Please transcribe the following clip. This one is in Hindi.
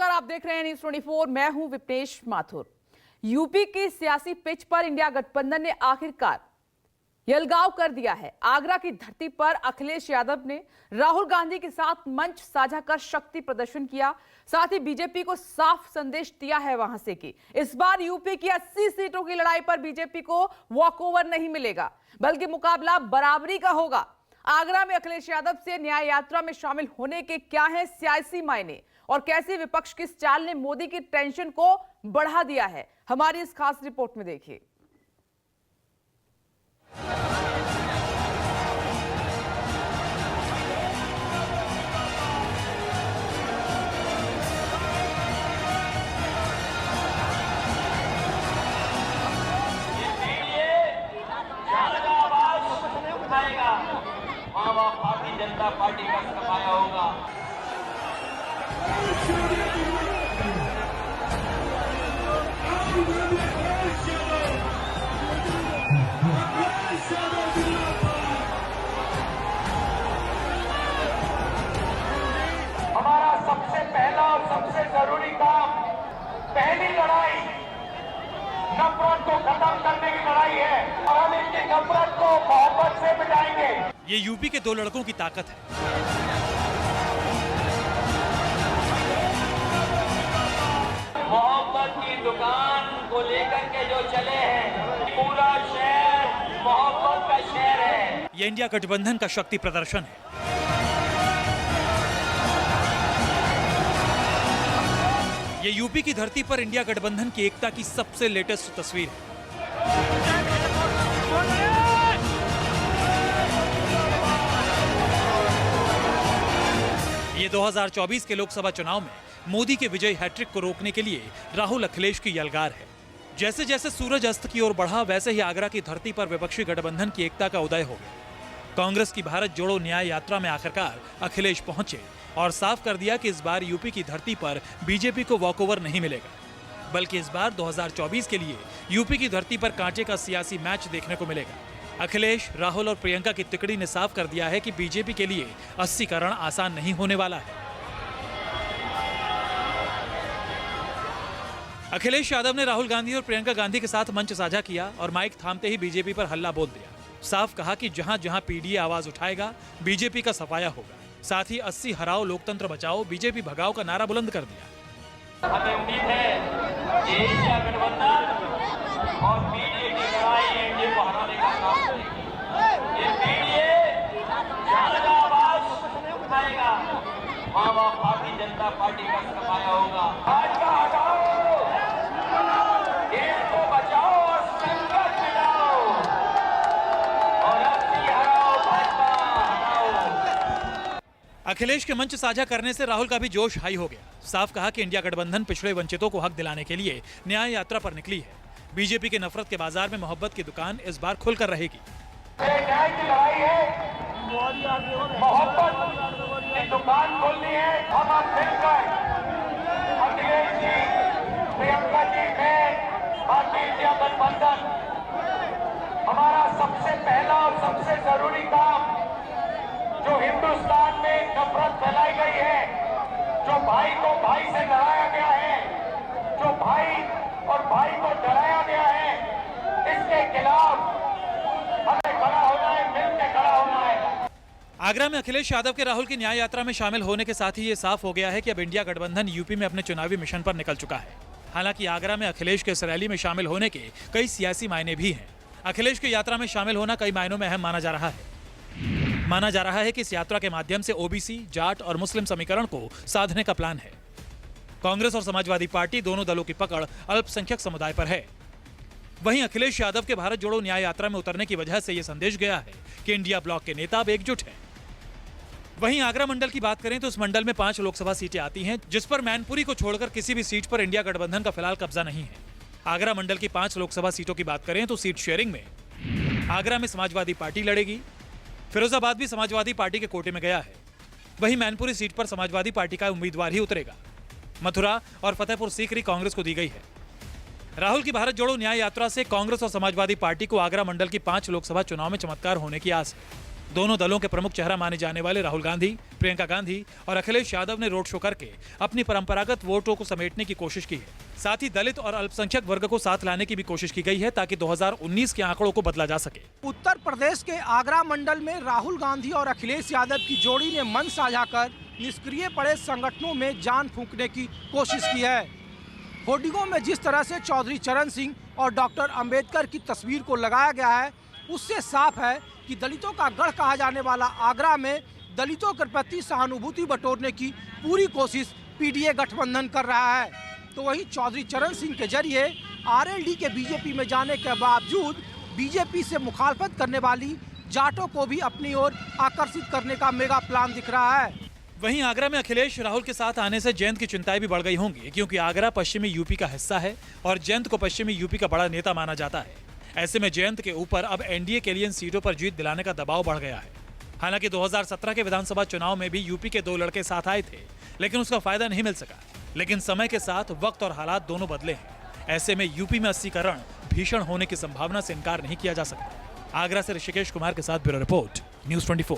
नमस्कार, आप देख रहे हैं न्यूज़ 24। मैं हूं विपनेश माथुर। यूपी की सियासी पिच पर इंडिया गठबंधन ने आखिरकार यलगांव कर दिया है। आगरा की धरती पर अखिलेश यादव ने राहुल गांधी के साथ मंच साझा कर शक्ति प्रदर्शन किया। साथ ही बीजेपी को साफ संदेश दिया है वहां से कि इस बार यूपी की 80 सीटों की लड़ाई पर बीजेपी को वॉकओवर नहीं मिलेगा, बल्कि मुकाबला बराबरी का होगा। आगरा में अखिलेश यादव से न्याय यात्रा में शामिल होने के क्या हैं सियासी मायने और कैसे विपक्ष की इस चाल ने मोदी की टेंशन को बढ़ा दिया है, हमारी इस खास रिपोर्ट में देखिए। भारतीय जनता पार्टी का सफाया होगा। हमारा सबसे पहला और सबसे जरूरी काम, पहली लड़ाई नफरत को खत्म करने की लड़ाई है और हम इनकी नफरत को मोहब्बत से मिटाएंगे। ये यूपी के दो लड़कों की ताकत है। मोहब्बत की दुकान को लेकर के जो चले हैं, पूरा शहर मोहब्बत का शहर है। ये इंडिया गठबंधन का शक्ति प्रदर्शन है। ये यूपी की धरती पर इंडिया गठबंधन की एकता की सबसे लेटेस्ट तस्वीर है। ये 2024 के लोकसभा चुनाव में मोदी के विजय हैट्रिक को रोकने के लिए राहुल अखिलेश की यलगार है। जैसे जैसे सूरज अस्त की ओर बढ़ा, वैसे ही आगरा की धरती पर विपक्षी गठबंधन की एकता का उदय हो गया। कांग्रेस की भारत जोड़ो न्याय यात्रा में आखिरकार अखिलेश पहुंचे और साफ कर दिया कि इस बार यूपी की धरती पर बीजेपी को वॉकओवर नहीं मिलेगा, बल्कि इस बार 2024 के लिए यूपी की धरती पर कांटे का सियासी मैच देखने को मिलेगा। अखिलेश, राहुल और प्रियंका की तिकड़ी ने साफ कर दिया है कि बीजेपी के लिए 80 का रण आसान नहीं होने वाला है। अखिलेश यादव ने राहुल गांधी और प्रियंका गांधी के साथ मंच साझा किया और माइक थामते ही बीजेपी पर हल्ला बोल दिया। साफ कहा कि जहां जहां पीडीए आवाज उठाएगा, बीजेपी का सफाया होगा। साथ ही 80 हराओ लोकतंत्र बचाओ बीजेपी भगाओ का नारा बुलंद कर दिया। हमें उम्मीद है कि इंडिया गठबंधन और पीडीए की लड़ाई एनडीए को हराने का काम करेगी। ये पीडीए जहां जगह आवाज उठाएगा, वहां भारतीय जनता पार्टी का सफाया होगा। आज का हटाओ, देश को बचाओ और संकट मिटाओ और 80 हराओ भाजपा हटाओ। अखिलेश के मंच साझा करने से राहुल का भी जोश हाई हो गया। साफ कहा कि इंडिया गठबंधन पिछड़े वंचितों को हक दिलाने के लिए न्याय यात्रा पर निकली है। बीजेपी के नफरत के बाजार में मोहब्बत की दुकान इस बार खुलकर रहेगी। न्याय की लड़ाई है, मोहब्बत की दुकान खोलनी है। हम अब मिलकर अखिलेश जी, प्रियंका जी, मैं, भारतीय इंडिया गठबंधन, हमारा सबसे पहला और सबसे जरूरी काम, जो हिंदुस्तान में नफरत फैलाई गई है, जो भाई को भाई से लड़ाया गया है, जो भाई और भाई को डराया गया है, इसके खिलाफ हमें खड़ा होना है, मिलकर खड़ा होना है। आगरा में अखिलेश यादव के राहुल की न्याय यात्रा में शामिल होने के साथ ही ये साफ हो गया है कि अब इंडिया गठबंधन यूपी में अपने चुनावी मिशन पर निकल चुका है। हालांकि आगरा में अखिलेश के इस रैली में शामिल होने के कई सियासी मायने भी हैं। अखिलेश की यात्रा में शामिल होना कई मायनों में अहम माना जा रहा है। माना जा रहा है कि इस यात्रा के माध्यम से ओबीसी, जाट और मुस्लिम समीकरण को साधने का प्लान है। कांग्रेस और समाजवादी पार्टी दोनों दलों की पकड़ अल्पसंख्यक समुदाय पर है। वहीं अखिलेश यादव के भारत जोड़ो न्याय यात्रा में उतरने की वजह से यह संदेश गया है कि इंडिया ब्लॉक के नेता अब एकजुट हैं। वहीं आगरा मंडल की बात करें तो इस मंडल में 5 लोकसभा सीटें आती हैं, जिस पर मैनपुरी को छोड़कर किसी भी सीट पर इंडिया गठबंधन का फिलहाल कब्जा नहीं है। आगरा मंडल की 5 लोकसभा सीटों की बात करें तो सीट शेयरिंग में आगरा में समाजवादी पार्टी लड़ेगी। फिरोजाबाद भी समाजवादी पार्टी के कोटे में गया है। वहीं मैनपुरी सीट पर समाजवादी पार्टी का उम्मीदवार ही उतरेगा। मथुरा और फतेहपुर सीकरी कांग्रेस को दी गई है। राहुल की भारत जोड़ो न्याय यात्रा से कांग्रेस और समाजवादी पार्टी को आगरा मंडल की 5 लोकसभा चुनाव में चमत्कार होने की आस है। दोनों दलों के प्रमुख चेहरा माने जाने वाले राहुल गांधी, प्रियंका गांधी और अखिलेश यादव ने रोड शो करके अपनी परंपरागत वोटों को समेटने की कोशिश की है। साथ ही दलित और अल्पसंख्यक वर्ग को साथ लाने की भी कोशिश की गई है ताकि 2019 के आंकड़ों को बदला जा सके। उत्तर प्रदेश के आगरा मंडल में राहुल गांधी और अखिलेश यादव की जोड़ी ने मन साझा कर निष्क्रिय पड़े संगठनों में जान फूंकने की कोशिश की है। होर्डिंगों में जिस तरह से चौधरी चरण सिंह और डॉक्टर अंबेडकर की तस्वीर को लगाया गया है, उससे साफ है कि दलितों का गढ़ कहा जाने वाला आगरा में दलितों के प्रति सहानुभूति बटोरने की पूरी कोशिश पीडीए गठबंधन कर रहा है। तो वहीं चौधरी चरण सिंह के जरिए आरएलडी के बीजेपी में जाने के बावजूद बीजेपी से मुखालफत करने वाली जाटों को भी अपनी ओर आकर्षित करने का मेगा प्लान दिख रहा है। वहीं आगरा में अखिलेश राहुल के साथ आने से जयंत की चिंताएं भी बढ़ गई होंगी, क्योंकि आगरा पश्चिमी यूपी का हिस्सा है और जयंत को पश्चिमी यूपी का बड़ा नेता माना जाता है। ऐसे में जयंत के ऊपर अब एनडीए के लिए इन सीटों पर जीत दिलाने का दबाव बढ़ गया है। हालांकि 2017 के विधानसभा चुनाव में भी यूपी के 2 लड़के साथ आए थे, लेकिन उसका फायदा नहीं मिल सका। लेकिन समय के साथ वक्त और हालात दोनों बदले हैं। ऐसे में यूपी में 80 का रण भीषण होने की संभावना से इनकार नहीं किया जा सकता। आगरा से ऋषिकेश कुमार के साथ ब्यूरो रिपोर्ट, न्यूज़ 24।